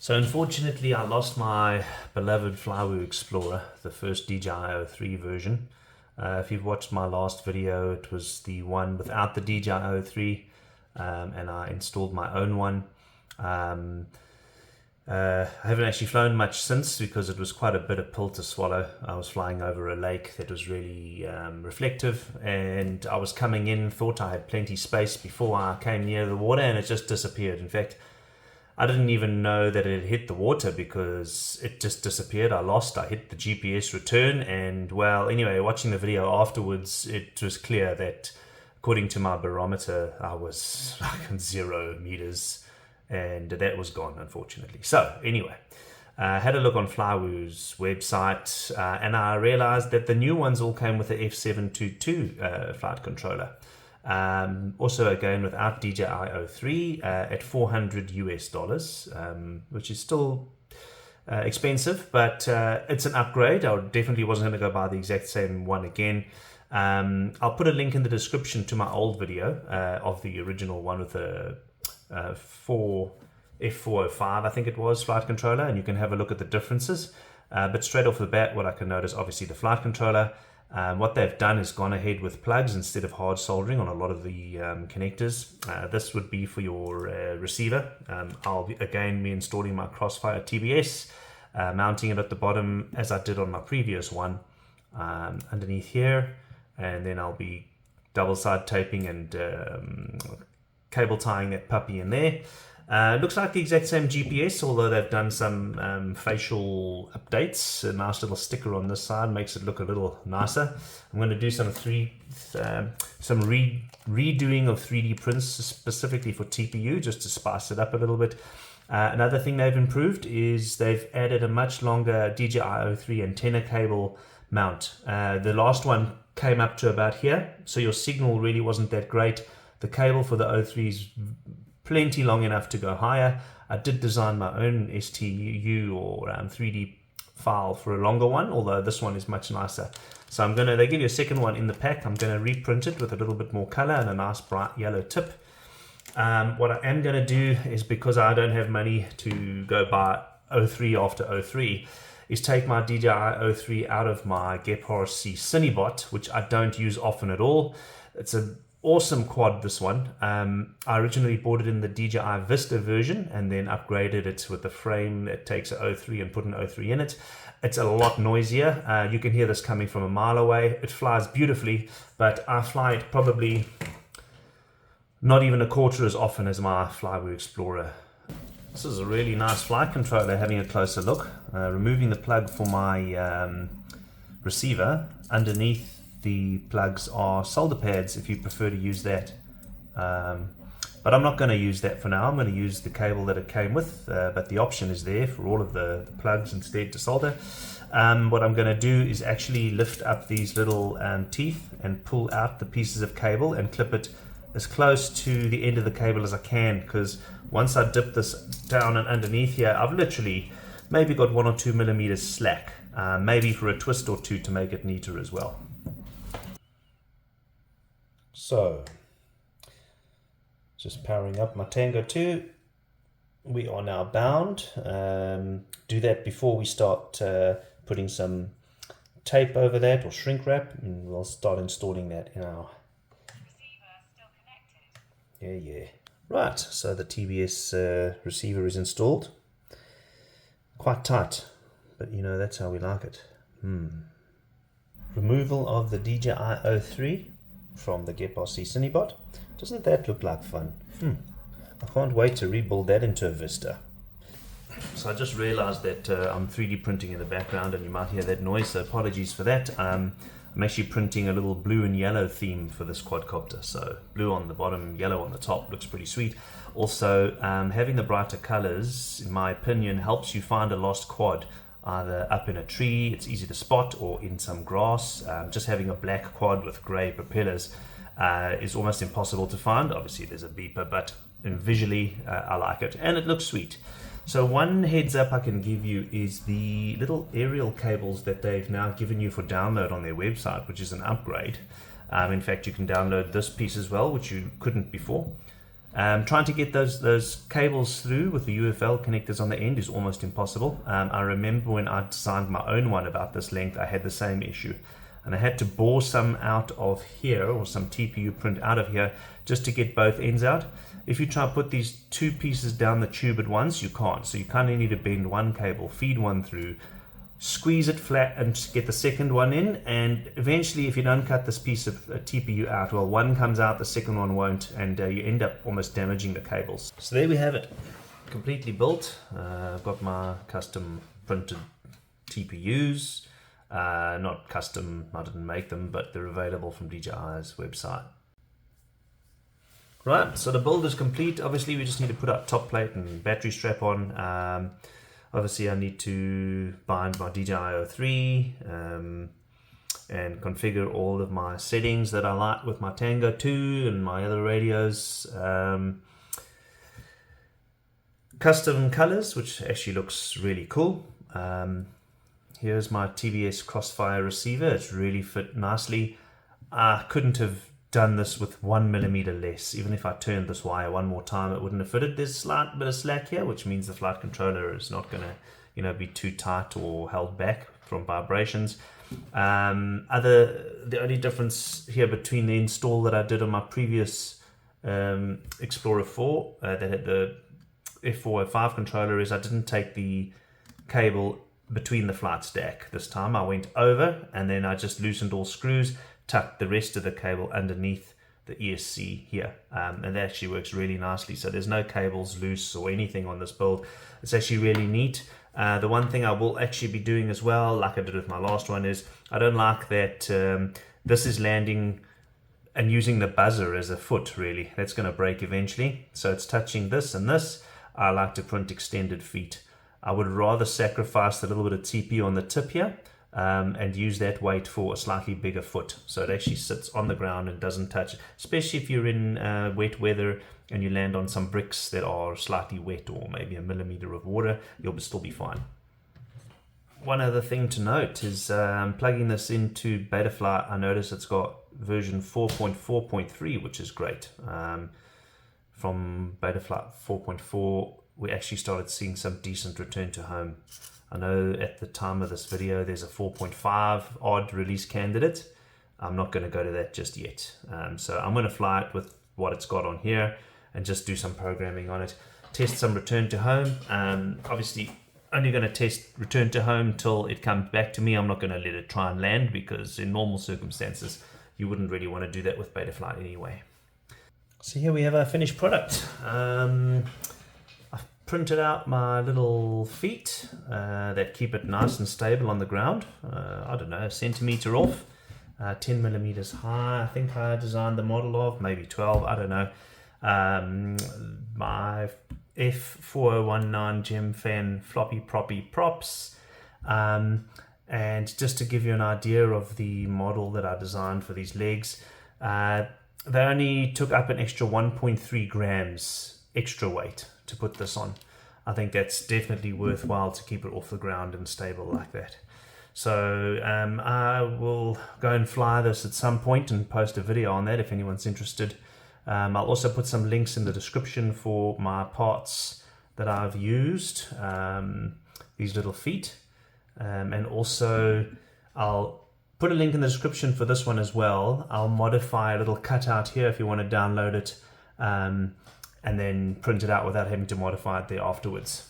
So unfortunately, I lost my beloved Flywoo Explorer, the first DJI 3 version. If you've watched my last video, it was the one without the DJI 3, and I installed my own one. I haven't actually flown much since because it was quite a bitter pill to swallow. I was flying over a lake that was really reflective, and I was coming in, thought I had plenty space before I came near the water, and it just disappeared. In fact, I didn't even know that it had hit the water because it just disappeared. I hit the GPS return, and well, anyway, watching the video afterwards, it was clear that according to my barometer, I was like 0 meters, and that was gone, unfortunately. So anyway, I had a look on Flywoo's website, and I realized that the new ones all came with the F7 flight controller. Also again without DJI 3 at $400 US, which is still expensive, but it's an upgrade. I definitely wasn't going to go buy the exact same one again. I'll put a link in the description to my old video of the original one with the F405, I think it was, flight controller, and you can have a look at the differences. But straight off the bat, what I can notice, obviously the flight controller, what they've done is gone ahead with plugs instead of hard soldering on a lot of the connectors. This would be for your receiver. I'll again be installing my Crossfire TBS, mounting it at the bottom as I did on my previous one, underneath here, and then I'll be double side taping and cable tying that puppy in there. Looks like the exact same GPS, although they've done some facial updates. A nice little sticker on this side makes it look a little nicer. I'm going to do some redoing of 3D prints specifically for TPU, just to spice it up a little bit. Another thing they've improved is they've added a much longer DJI 3 antenna cable mount. The last one came up to about here, so your signal really wasn't that great. The cable for the 03 is plenty long enough to go higher. I did design my own STU or 3D file for a longer one, although this one is much nicer. So they give you a second one in the pack. I'm going to reprint it with a little bit more color and a nice bright yellow tip. What I am going to do is, because I don't have money to go buy 03 after 03, is take my DJI 03 out of my Gephardt Cinebot, which I don't use often at all. It's an awesome quad, this one. I originally bought it in the DJI Vista version and then upgraded it with the frame that takes a 03 and put an 03 in it. It's a lot noisier. You can hear this coming from a mile away. It flies beautifully, but I fly it probably not even a quarter as often as my Flywoo Explorer. This is a really nice flight controller, having a closer look. Removing the plug for my receiver, underneath the plugs are solder pads if you prefer to use that, but I'm not going to use that for now. I'm going to use the cable that it came with, but the option is there for all of the plugs instead to solder. What I'm going to do is actually lift up these little teeth and pull out the pieces of cable and clip it as close to the end of the cable as I can, because once I dip this down and underneath here, I've literally maybe got 1 or 2 millimeters slack, maybe for a twist or two to make it neater as well. So, just powering up my Tango 2. We are now bound. Do that before we start putting some tape over that or shrink wrap, and we'll start installing that in our receiver. Still connected. Yeah. Right, so the TBS receiver is installed. Quite tight, but you know, that's how we like it. Removal of the DJI 03 from the Gephardt Cinebot. Doesn't that look like fun? I can't wait to rebuild that into a Vista. So I just realized that I'm 3D printing in the background and you might hear that noise, so apologies for that. I'm actually printing a little blue and yellow theme for this quadcopter. So blue on the bottom, yellow on the top, looks pretty sweet. Also, having the brighter colors, in my opinion, helps you find a lost quad, either up in a tree, it's easy to spot, or in some grass. Just having a black quad with grey propellers is almost impossible to find. Obviously there's a beeper, but visually I like it, and it looks sweet. So one heads up I can give you is the little aerial cables that they've now given you for download on their website, which is an upgrade. In fact, you can download this piece as well, which you couldn't before. Trying to get those cables through with the UFL connectors on the end is almost impossible. I remember when I designed my own one about this length, I had the same issue. And I had to bore some out of here, or some TPU print out of here, just to get both ends out. If you try to put these two pieces down the tube at once, you can't. So you kind of need to bend one cable, feed one through, squeeze it flat and get the second one in, and eventually if you don't cut this piece of TPU out, well, one comes out, the second one won't, and you end up almost damaging the cables. So there we have it, completely built. I've got my custom printed TPUs, not custom, I didn't make them, but they're available from DJI's website. Right, so the build is complete. Obviously we just need to put our top plate and battery strap on. Obviously I need to bind my DJI 3 and configure all of my settings that I like with my Tango 2 and my other radios. Custom colors, which actually looks really cool. Here's my TBS Crossfire receiver. It's really fit nicely. I couldn't have done this with 1mm less. Even if I turned this wire one more time, it wouldn't have fitted. There's a slight bit of slack here, which means the flight controller is not going to, be too tight or held back from vibrations. The only difference here between the install that I did on my previous Explorer 4 that had the F405 controller is I didn't take the cable between the flight stack this time. I went over and then I just loosened all screws, tuck the rest of the cable underneath the ESC here, and that actually works really nicely. So there's no cables loose or anything on this build. It's actually really neat. The one thing I will actually be doing as well, like I did with my last one, is I don't like that this is landing and using the buzzer as a foot, really. That's going to break eventually. So it's touching this and this. I like to print extended feet. I would rather sacrifice a little bit of TP on the tip here, and use that weight for a slightly bigger foot, so it actually sits on the ground and doesn't touch, especially if you're in wet weather and you land on some bricks that are slightly wet or maybe a millimeter of water, you'll still be fine. One other thing to note is plugging this into Betaflight, I notice it's got version 4.4.3, which is great. From Betaflight 4.4 we actually started seeing some decent return to home. I know at the time of this video there's a 4.5 odd release candidate. I'm not going to go to that just yet. So I'm going to fly it with what it's got on here and just do some programming on it. Test some return to home. Obviously only going to test return to home till it comes back to me. I'm not going to let it try and land because in normal circumstances you wouldn't really want to do that with Betaflight anyway. So here we have our finished product. Printed out my little feet that keep it nice and stable on the ground. I don't know, a centimeter off, 10mm high. I think I designed the model of maybe 12. I don't know. My F4019 Gem Fan floppy proppy props, and just to give you an idea of the model that I designed for these legs, they only took up an extra 1.3 grams extra weight to put this on. I think that's definitely worthwhile to keep it off the ground and stable like that. So I will go and fly this at some point and post a video on that if anyone's interested. I'll also put some links in the description for my parts that I've used, these little feet, and also I'll put a link in the description for this one as well. I'll modify a little cutout here if you want to download it, and then print it out without having to modify it there afterwards.